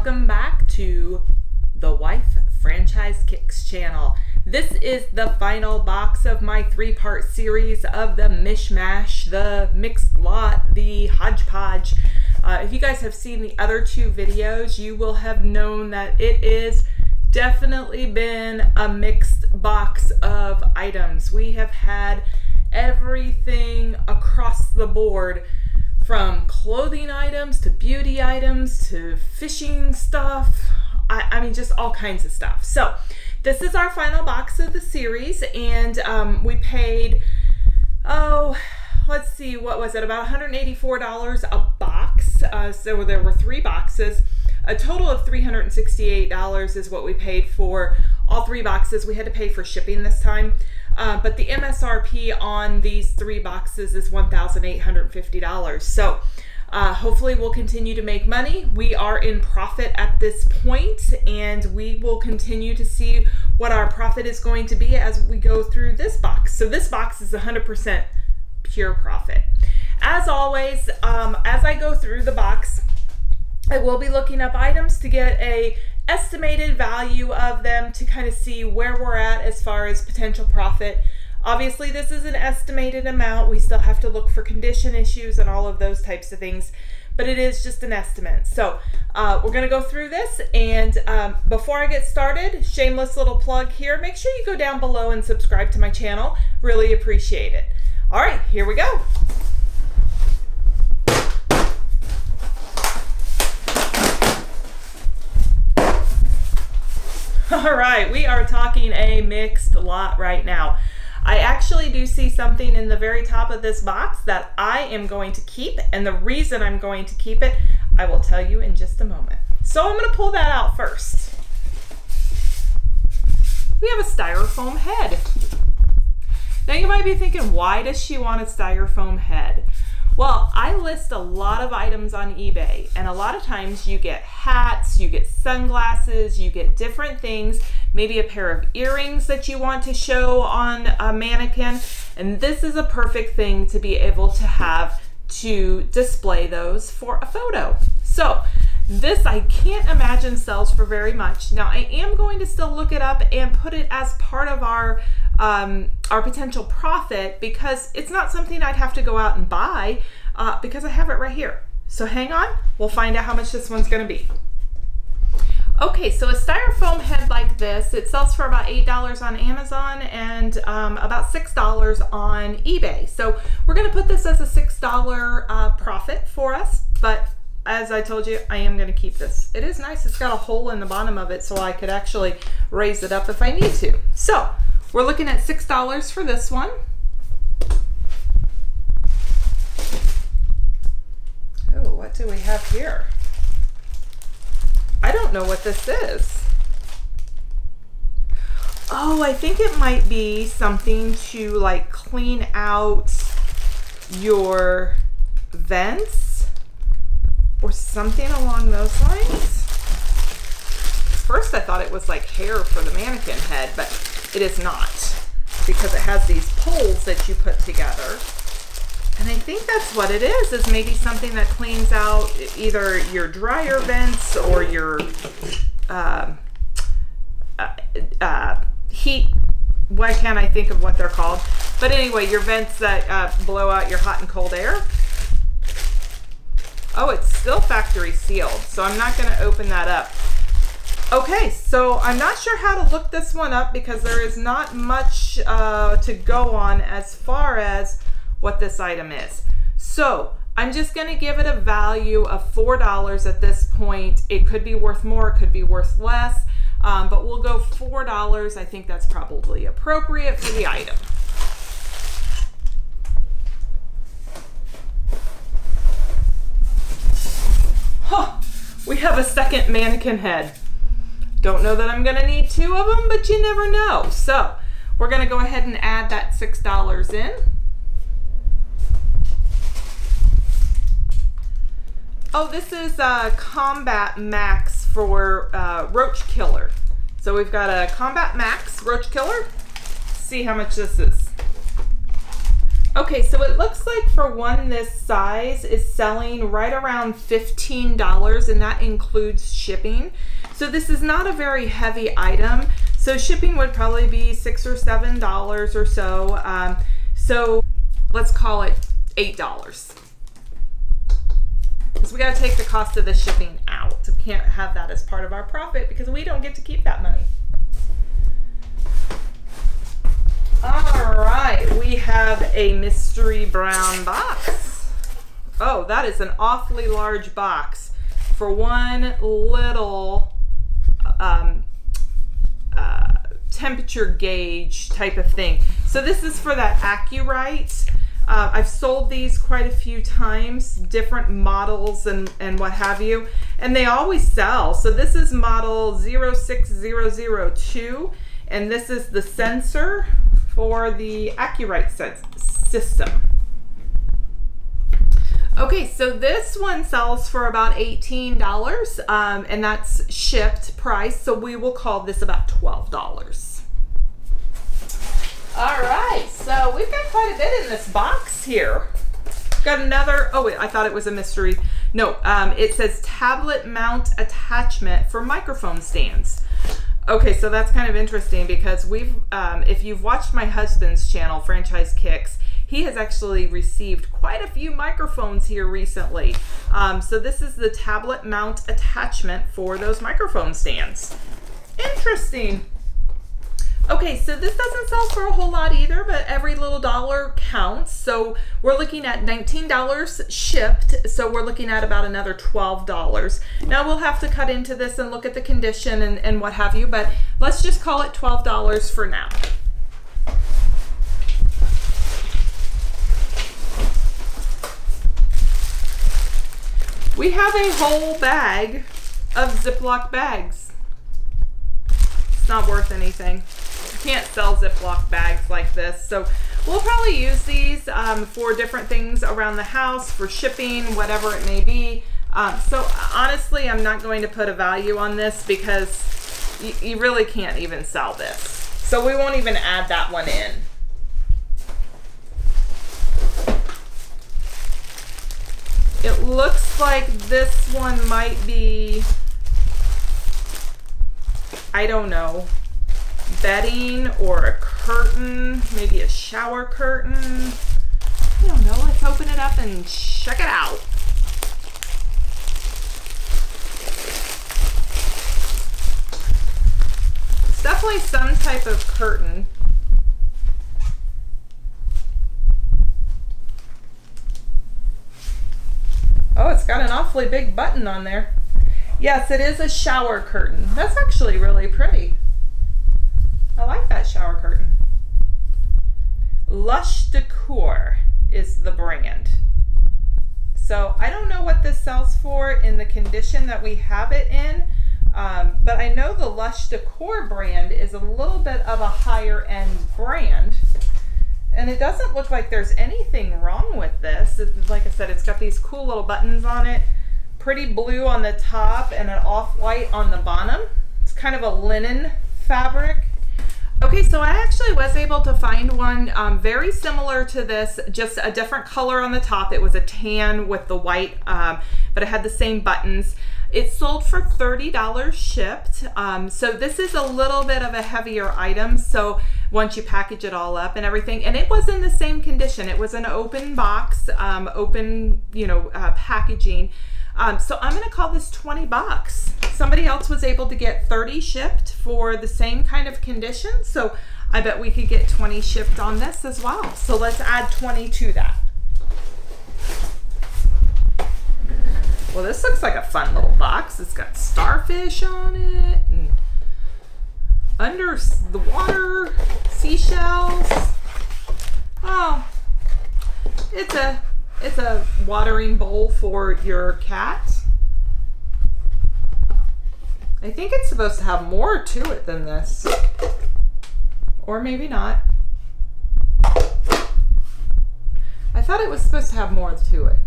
welcome back to the Wife Franchise Kicks channel. This is the final box of my three-part series of the mishmash, the mixed lot, the hodgepodge. If you guys have seen the other two videos, you will have known that it is definitely been a mixed box of items. We have had everything across the board, from clothing items to beauty items to fishing stuff. I mean, just all kinds of stuff. So this is our final box of the series, and we paid, let's see, what was it, about $184 a box. So there were 3 boxes. A total of $368 is what we paid for all 3 boxes. We had to pay for shipping this time, but the MSRP on these 3 boxes is $1,850. So hopefully we'll continue to make money. We are in profit at this point, and we will continue to see what our profit is going to be as we go through this box. So this box is 100% pure profit. As always, as I go through the box, I will be looking up items to get a estimated value of them to kind of see where we're at as far as potential profit. Obviously, this is an estimated amount. We still have to look for condition issues and all of those types of things, but it is just an estimate. So we're going to go through this, and before I get started, shameless little plug here, make sure you go down below and subscribe to my channel. Really appreciate it. All right, here we go. All right, we are talking a mixed lot right now. I actually do see something in the very top of this box that I am going to keep, and the reason I'm going to keep it, I will tell you in just a moment. So I'm going to pull that out first. We have a styrofoam head. Now you might be thinking, why does she want a styrofoam head? Well, I list a lot of items on eBay, and a lot of times you get hats, you get sunglasses, you get different things, maybe a pair of earrings that you want to show on a mannequin, and this is a perfect thing to be able to have to display those for a photo. So this I can't imagine sells for very much. Now I am going to still look it up and put it as part of our potential profit, because it's not something I'd have to go out and buy because I have it right here. So hang on, we'll find out how much this one's going to be. Okay, so a styrofoam head like this, it sells for about $8 on Amazon and about $6 on eBay. So we're going to put this as a $6 profit for us, but as I told you, I am going to keep this. It is nice. It's got a hole in the bottom of it, so I could actually raise it up if I need to. So we're looking at $6 for this one. Oh, what do we have here? I don't know what this is. Oh, I think it might be something to like clean out your vents or something along those lines. First I thought it was like hair for the mannequin head, but it is not, because it has these poles that you put together. And I think that's what it is maybe something that cleans out either your dryer vents or your heat, why can't I think of what they're called? But anyway, your vents that blow out your hot and cold air. Oh, it's still factory sealed, so I'm not going to open that up. Okay, so I'm not sure how to look this one up because there is not much to go on as far as what this item is. So I'm just going to give it a value of $4 at this point. It could be worth more, it could be worth less, but we'll go $4. I think that's probably appropriate for the item. Huh, we have a second mannequin head. Don't know that I'm going to need 2 of them, but you never know. So we're going to go ahead and add that $6 in. Oh, this is Combat Max for Roach Killer. So we've got a Combat Max Roach Killer. Let's see how much this is. Okay, so it looks like for one this size is selling right around $15, and that includes shipping. So this is not a very heavy item. So shipping would probably be $6 or $7 or so. So let's call it $8. Because we got to take the cost of the shipping out. We can't have that as part of our profit because we don't get to keep that money. All right, we have a mystery brown box. Oh, that is an awfully large box for one little temperature gauge type of thing. So this is for that Accurite. I've sold these quite a few times, different models and what have you, and they always sell. So this is model 06002, and this is the sensor for the Accurite system. Okay, so this one sells for about $18, and that's shipped price, so we will call this about $12. All right, so we've got quite a bit in this box here. Got another, oh wait, I thought it was a mystery. No, it says tablet mount attachment for microphone stands. Okay, so that's kind of interesting because we've, if you've watched my husband's channel, Franchise Kicks, he has actually received quite a few microphones here recently. So this is the tablet mount attachment for those microphone stands. Interesting. Okay, so this doesn't sell for a whole lot either, but every little dollar counts. So we're looking at $19 shipped, so we're looking at about another $12. Now we'll have to cut into this and look at the condition and what have you, but let's just call it $12 for now. We have a whole bag of Ziploc bags. It's not worth anything. You can't sell Ziploc bags like this. So we'll probably use these for different things around the house, for shipping, whatever it may be. So honestly, I'm not going to put a value on this because you really can't even sell this. So we won't even add that one in. It looks like this one might be, I don't know, bedding or a curtain, maybe a shower curtain. I don't know, let's open it up and check it out. It's definitely some type of curtain. Oh, it's got an awfully big button on there. Yes, it is a shower curtain. That's actually really pretty. I like that shower curtain. Lush Decor is the brand. So I don't know what this sells for in the condition that we have it in, but I know the Lush Decor brand is a little bit of a higher end brand. And it doesn't look like there's anything wrong with this. Like I said, it's got these cool little buttons on it. Pretty blue on the top and an off-white on the bottom. It's kind of a linen fabric. Okay, so I actually was able to find one very similar to this, just a different color on the top. It was a tan with the white, but it had the same buttons. It sold for $30 shipped. So this is a little bit of a heavier item. So once you package it all up and everything, and it was in the same condition. It was an open box, open, packaging. So I'm gonna call this 20 bucks. Somebody else was able to get 30 shipped for the same kind of condition. So I bet we could get 20 shipped on this as well. So let's add 20 to that. Well, this looks like a fun little box. It's got starfish on it and under the water, seashells. Oh, it's a watering bowl for your cat. I think it's supposed to have more to it than this. Or maybe not. I thought it was supposed to have more to it.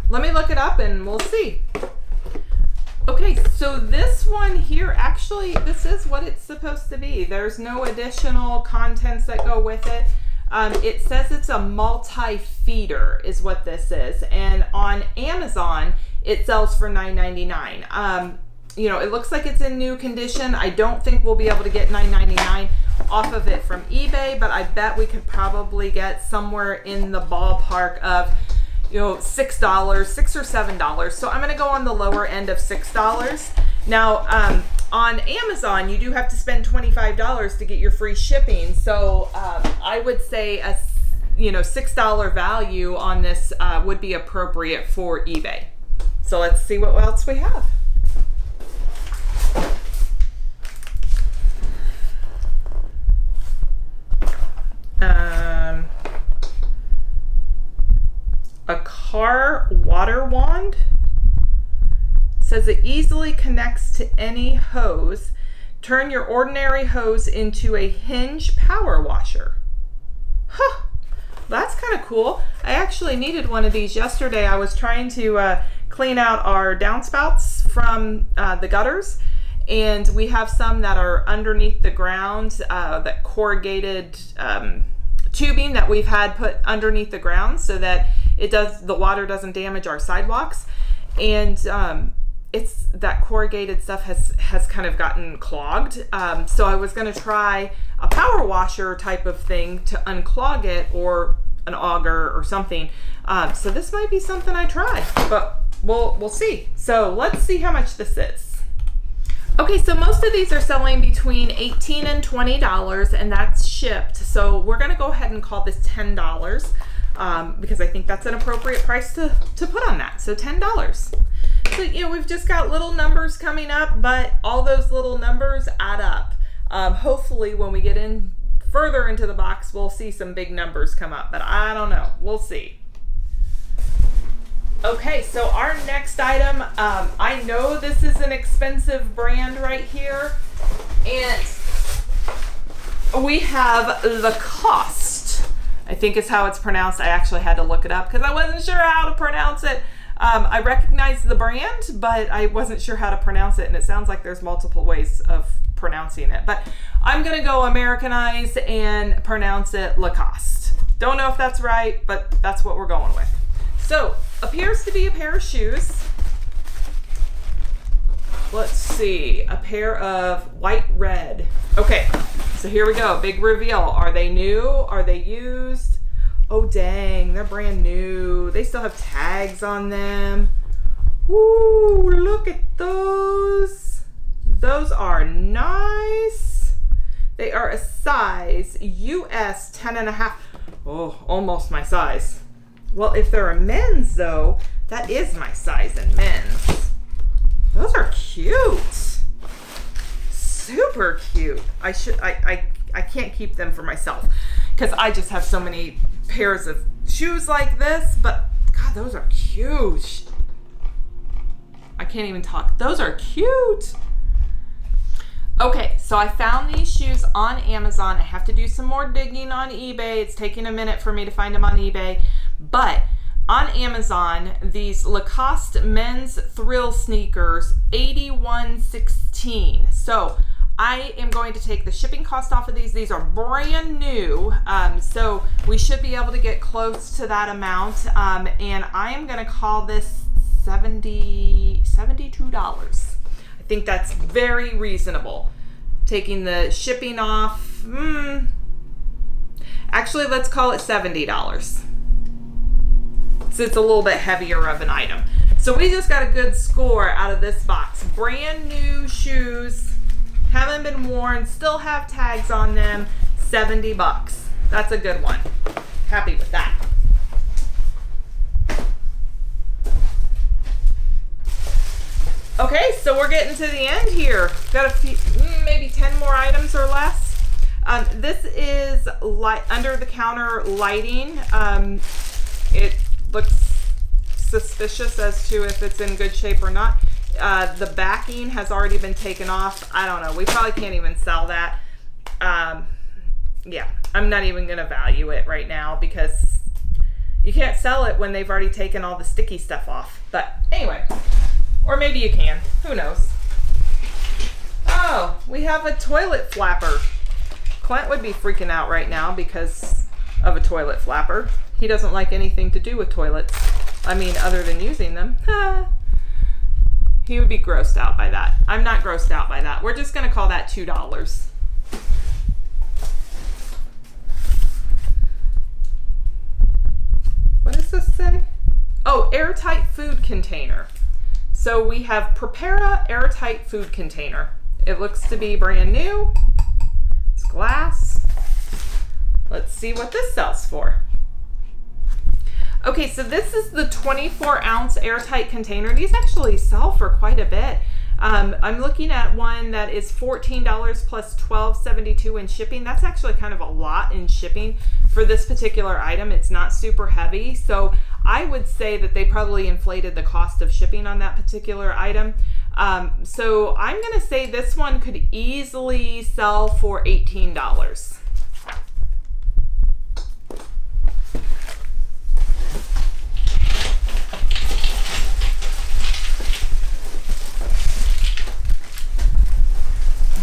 Let me look it up and we'll see. Okay, so this one here, actually, this is what it's supposed to be. There's no additional contents that go with it. It says it's a multi-feeder is what this is. And on Amazon, it sells for $9.99. You know, it looks like it's in new condition. I don't think we'll be able to get $9.99 off of it from eBay, but I bet we could probably get somewhere in the ballpark of, you know, $6 or $7. So I'm gonna go on the lower end of $6. Now, on Amazon, you do have to spend $25 to get your free shipping. So I would say a, you know, $6 value on this would be appropriate for eBay. So let's see what else we have. A car water wand. Says it easily connects to any hose. Turn your ordinary hose into a hinge power washer. Huh, that's kind of cool. I actually needed one of these yesterday. I was trying to clean out our downspouts from the gutters, and we have some that are underneath the ground, that corrugated tubing that we've had put underneath the ground so that the water doesn't damage our sidewalks. And it's that corrugated stuff has kind of gotten clogged. So I was gonna try a power washer type of thing to unclog it, or an auger or something. So this might be something I try, but we'll see. So let's see how much this is. Okay, so most of these are selling between $18 and $20, and that's shipped. So we're gonna go ahead and call this $10 because I think that's an appropriate price to put on that. So $10. So, you know, we've just got little numbers coming up, but all those little numbers add up. Hopefully when we get in further into the box, we'll see some big numbers come up, but I don't know, we'll see. Okay, so our next item, I know this is an expensive brand right here, and we have Lacoste. I think is how it's pronounced. I actually had to look it up because I wasn't sure how to pronounce it. I recognized the brand, but I wasn't sure how to pronounce it, and it sounds like there's multiple ways of pronouncing it. But I'm gonna go Americanize and pronounce it Lacoste. Don't know if that's right, but that's what we're going with. So, appears to be a pair of shoes. Let's see, a pair of white red. Okay, so here we go, big reveal. Are they new? Are they used? Oh dang, they're brand new. They still have tags on them. Woo, look at those. Those are nice. They are a size US 10.5. Oh, almost my size. Well, if they're a men's though, that is my size in men's. Those are cute. Super cute. I can't keep them for myself because I just have so many pairs of shoes like this, but God, those are cute. I can't even talk. Those are cute. Okay, so I found these shoes on Amazon. I have to do some more digging on eBay. It's taking a minute for me to find them on eBay. But on Amazon, these Lacoste men's thrill sneakers, $81.16. So I am going to take the shipping cost off of these. These are brand new, so we should be able to get close to that amount. And I am going to call this $72. I think that's very reasonable. Taking the shipping off, actually let's call it $70. So it's a little bit heavier of an item. So we just got a good score out of this box. Brand new shoes, haven't been worn, still have tags on them, $70. That's a good one. Happy with that. Okay, so we're getting to the end here. Got a few, maybe 10 more items or less. This is under-the-counter lighting. It looks suspicious as to if it's in good shape or not. The backing has already been taken off. I don't know. We probably can't even sell that. Yeah, I'm not even going to value it right now because you can't sell it when they've already taken all the sticky stuff off. But anyway, or maybe you can. Who knows? Oh, we have a toilet flapper. Clint would be freaking out right now because of a toilet flapper. He doesn't like anything to do with toilets. I mean, other than using them. He would be grossed out by that. I'm not grossed out by that. We're just gonna call that $2. What does this say? Oh, airtight food container. So we have Prepara airtight food container. It looks to be brand new. It's glass. Let's see what this sells for. Okay, so this is the 24-ounce airtight container. These actually sell for quite a bit. I'm looking at one that is $14 plus $12.72 in shipping. That's actually kind of a lot in shipping for this particular item. It's not super heavy, so I would say that they probably inflated the cost of shipping on that particular item. So I'm gonna say this one could easily sell for $18.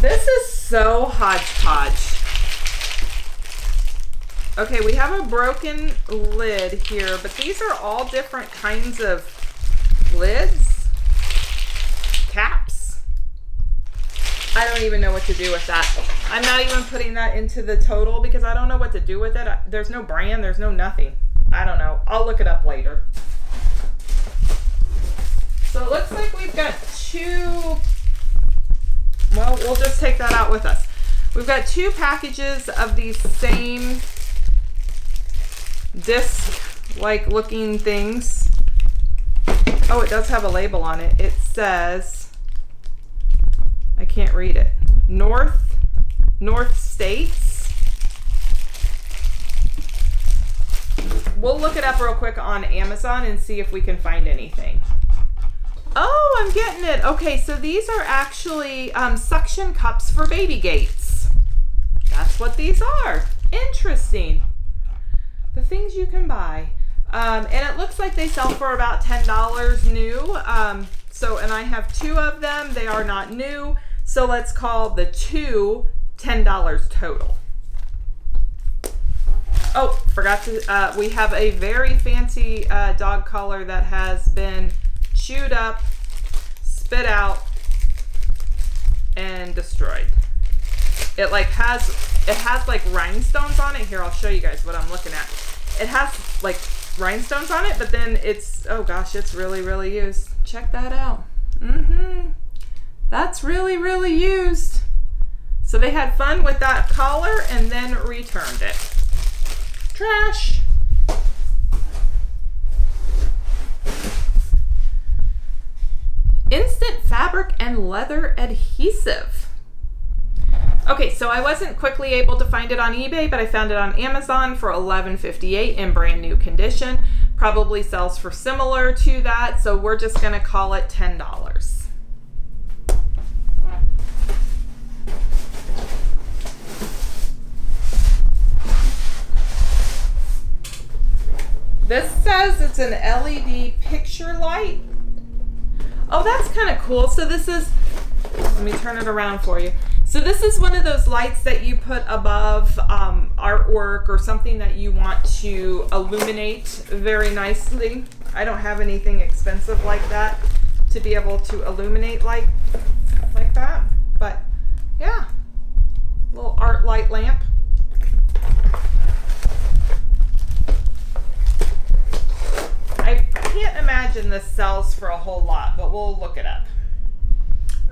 This is so hodgepodge. Okay, we have a broken lid here, but these are all different kinds of lids, caps. I don't even know what to do with that. I'm not even putting that into the total because I don't know what to do with it. There's no brand, there's no nothing. I don't know. I'll look it up later. So it looks like we've got two. Well, we'll just take that out with us. We've got two packages of these same disc-like looking things. Oh, it does have a label on it. It says, I can't read it, North States. We'll look it up real quick on Amazon and see if we can find anything. Oh, I'm getting it. Okay, so these are actually suction cups for baby gates. That's what these are. Interesting. The things you can buy. And it looks like they sell for about $10 new. And I have two of them. They are not new. So let's call the two $10 total. Oh, forgot to, we have a very fancy dog collar that has been chewed up, spit out, and destroyed. It has like rhinestones on it. Here, I'll show you guys what I'm looking at. It has like rhinestones on it, but then it's, oh gosh, it's really, really used. Check that out. That's really, really used. So they had fun with that collar and then returned it. Trash. Instant fabric and leather adhesive. Okay, so I wasn't quickly able to find it on eBay, but I found it on Amazon for $11.58 in brand new condition. Probably sells for similar to that, so we're just gonna call it $10. This says it's an LED picture light. Oh, that's kind of cool. So this is, let me turn it around for you. So this is one of those lights that you put above artwork or something that you want to illuminate very nicely. I don't have anything expensive like that to be able to illuminate like that. But yeah, little art light lamp. I can't imagine this sells for a whole lot, but we'll look it up.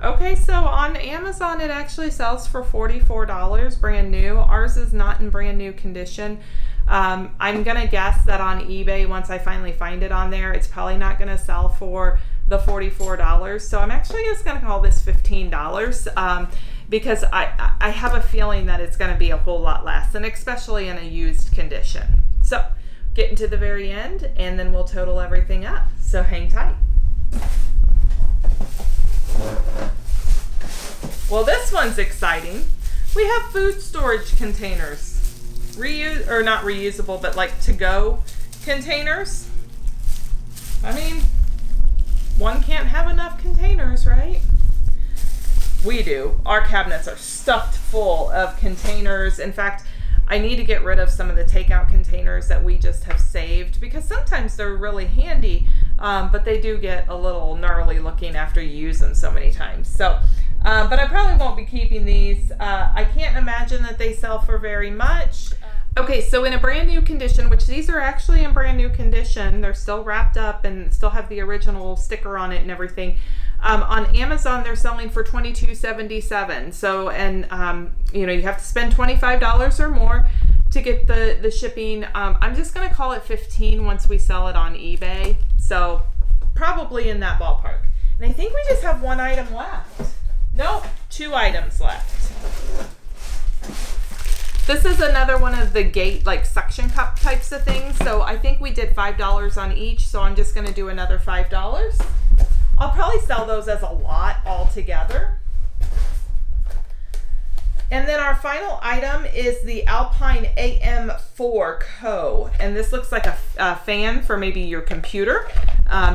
Okay, so on Amazon it actually sells for $44 brand new. Ours is not in brand new condition. I'm gonna guess that on eBay, once I finally find it on there, it's probably not gonna sell for the $44. So I'm actually just gonna call this $15 because I have a feeling that it's gonna be a whole lot less, and especially in a used condition. So getting to the very end and then we'll total everything up. So hang tight. Well, this one's exciting. We have food storage containers. Not reusable, but like to-go containers. I mean, one can't have enough containers, right? We do. Our cabinets are stuffed full of containers. In fact, I need to get rid of some of the takeout containers that we just have saved, because sometimes they're really handy, but they do get a little gnarly looking after you use them so many times. So, but I probably won't be keeping these. I can't imagine that they sell for very much. Okay, so in a brand new condition, which these are actually in brand new condition, they're still wrapped up and still have the original sticker on it and everything. On Amazon, they're selling for $22.77. So, and you know, you have to spend $25 or more to get the shipping. I'm just gonna call it $15 once we sell it on eBay. So probably in that ballpark. And I think we just have one item left. Nope, 2 items left. This is another one of the gate, like suction cup types of things. So I think we did $5 on each. So I'm just gonna do another $5. I'll probably sell those as a lot altogether. And then our final item is the Alpine AM4 Co. And this looks like a fan for maybe your computer.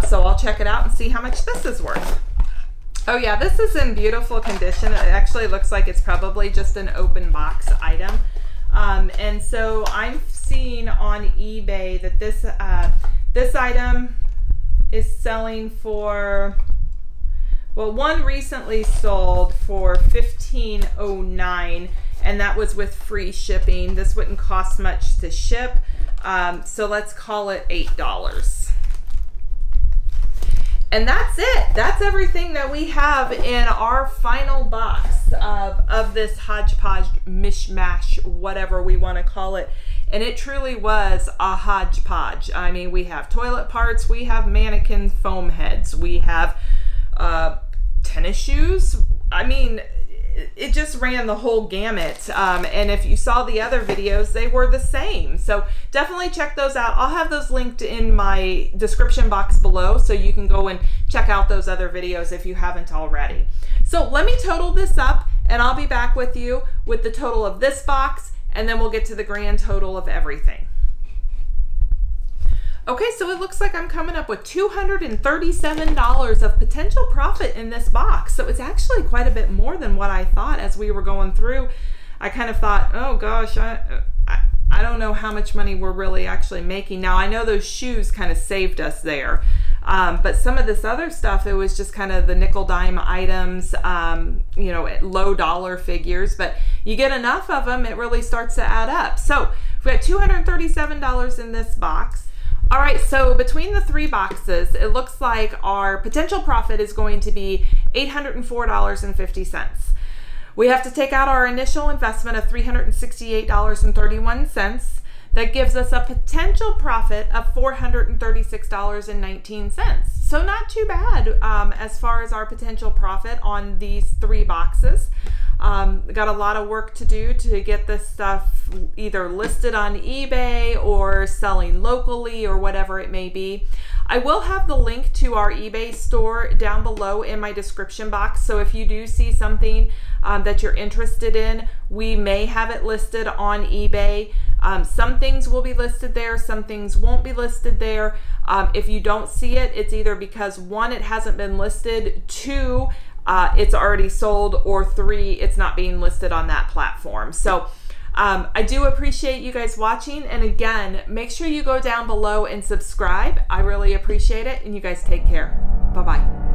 So I'll check it out and see how much this is worth. Oh yeah, this is in beautiful condition. It actually looks like it's probably just an open box item. And so I'm seeing on eBay that this item is selling for, well, one recently sold for $15.09, and that was with free shipping. This wouldn't cost much to ship, so let's call it $8. And that's it. That's everything that we have in our final box of this hodgepodge, mishmash, whatever we want to call it. And it truly was a hodgepodge. I mean, we have toilet parts, we have mannequin foam heads, we have tennis shoes. I mean, it just ran the whole gamut. And if you saw the other videos, they were the same. So definitely check those out. I'll have those linked in my description box below, so you can go and check out those other videos if you haven't already. So let me total this up, and I'll be back with you with the total of this box, and then we'll get to the grand total of everything. Okay, so it looks like I'm coming up with $237 of potential profit in this box. So it's actually quite a bit more than what I thought as we were going through. I kind of thought, oh gosh, I don't know how much money we're really actually making. Now, I know those shoes kind of saved us there. But some of this other stuff, it was just kind of the nickel dime items, you know, at low dollar figures, but you get enough of them, it really starts to add up. So we've got $237 in this box. All right, so between the 3 boxes, it looks like our potential profit is going to be $804.50. We have to take out our initial investment of $368.31. That gives us a potential profit of $436.19. So not too bad as far as our potential profit on these 3 boxes. Got a lot of work to do to get this stuff either listed on eBay or selling locally or whatever it may be. I will have the link to our eBay store down below in my description box. So if you do see something that you're interested in, we may have it listed on eBay. Some things will be listed there, some things won't be listed there. If you don't see it, it's either because 1, it hasn't been listed, 2, it's already sold, or 3, it's not being listed on that platform. So I do appreciate you guys watching, and again, make sure you go down below and subscribe. I really appreciate it, and you guys take care. Bye-bye.